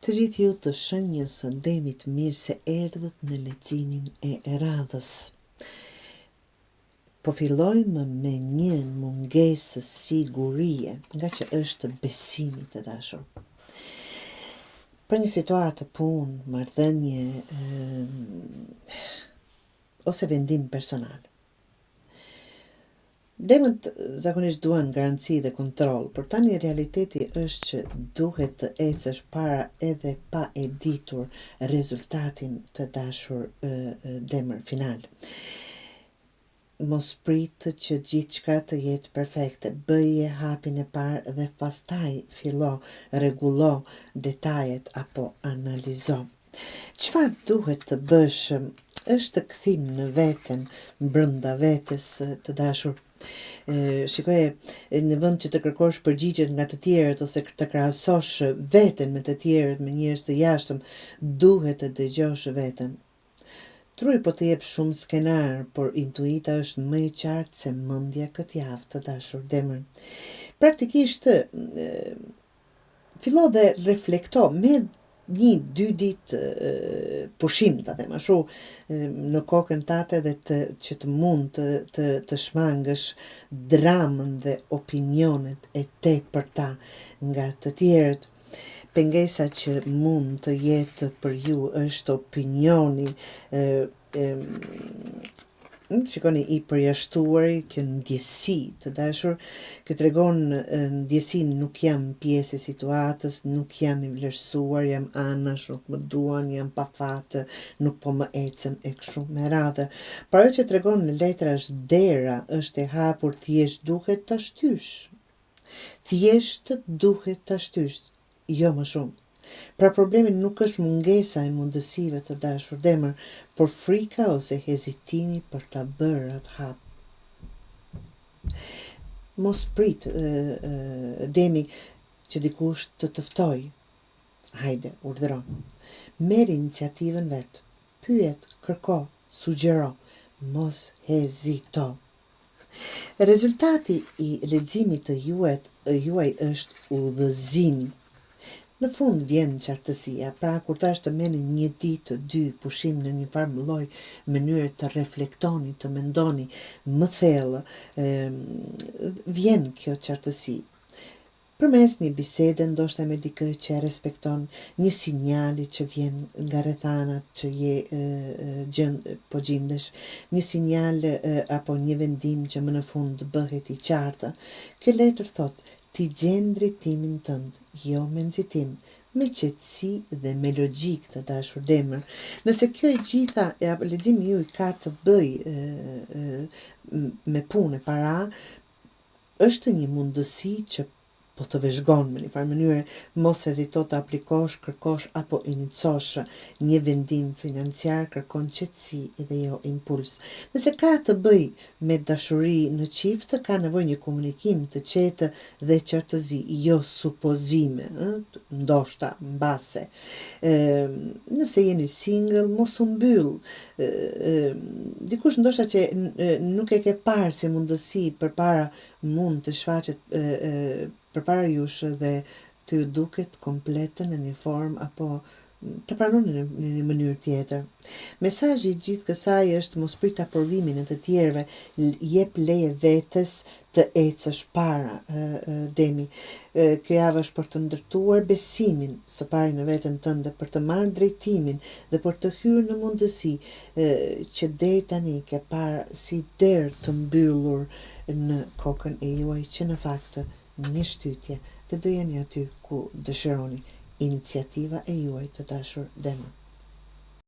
Të gjithë ju të shenjës së Demit, mirë se erdhët në leximin e radhës. Po fillojmë me një mungesë sigurie, nga që është besimi, të dashur. Për një situatë punë, marrëdhënie ose vendim personal. Demët zakonisht duan garanci dhe kontrol, por tani realiteti është që duhet të ecësh para edhe pa e ditur rezultatin të dashur demër final. Mos prit që gjithçka të jetë perfekte, bëje hapin e parë dhe pastaj fillo, rregullo detajet apo analizo. Çfarë duhet të bësh është të kthim në veten, brenda vetes, të dashur. Shikoje, në vend që të kërkosh përgjigjet nga të tjerët ose të krahasosh veten me të tjerët, me njerëz të jashtëm, duhet të dëgjosh veten. Trupi po të jep shumë skenar, por intuita është më e qartë se mendja këtë javë, të dashur demër. Praktikisht fillo dhe reflekto me 1-2 ditë pushim, ta them ashtu, në kokën tate dhe që të mund të shmangësh dramën dhe opinionet e tepërta nga të tjerët. Pengesa që mund të jetë për ju është opinioni shikoni i përjashtuari, kjo ndjesi, të dashur, që tregon ndjesinë, nuk jam pjesë e situatës, nuk jam i vlerësuar, jam anash, nuk më duan, jam pa fat, nuk po më ecën e kështu me radhë. Por ajo që tregon në letra është dera, është e hapur, thjesht duhet ta shtysh. Thjesht duhet ta shtysh, jo më shumë. Pra problemi nuk është mungesa e mundësive, të dashur demër, por frika ose hezitimi për ta bërë atë hap. Mos prit demi që dikush të ftoj. Hajde, urdhëro. Merr iniciativën vet. Pyet, kërko, sugjero, mos hezito. Rezultati i leximit të juaj është udhëzim. Në fund vjen qartësia, pra kur tash të merrni 1 ditë, 2 pushim në një farë lloj mënyrë të reflektoni, të mendoni më thellë, vjen kjo qartësi. Përmes një bisede, ndoshta me dikë që e respekton, një sinjali që vjen nga rrethanat që po gjendesh, një sinjal apo një vendim që më në fund bëhet i qartë. Kjo letër thot, ti gjen drejtimin tënd, jo me nxitim, me qetësi dhe me logjik, të dashur demër. Nëse kjo e gjitha leximi juaj ka të bëj me punë para, është një mundësi që po të vëzhgon me një farë mënyrë, mos hezito të aplikosh, kërkosh apo iniciosh një vendim financiar, kërkon qetësi dhe jo impuls. Nëse ka të bëj me dashuri në çift, ka nevojë një komunikim të qetë dhe qartësi, jo supozime, ndoshta, mbase. Nëse jeni single, mos u mbyll. Dikush ndoshta që nuk e ke parë si mundësi përpara mund të shfaqet përpara jush dhe të ju duket komplete në një formë apo të pranoni në një mënyrë tjetër. Mesazhi i gjithë kësaj është mos prit aprovimin e të tjerëve, jep leje vetes të ecësh para demi. Kjo javë është për të ndërtuar besimin së pari në veten tënde, për të marrë drejtimin dhe për të hyrë në mundësi që deri tani ke parë si derë të mbyllur në kokën e juaj, që në fakt një shtytje dhe do jeni aty ku dëshironi. Iniciativa e juaj, të dashur demër.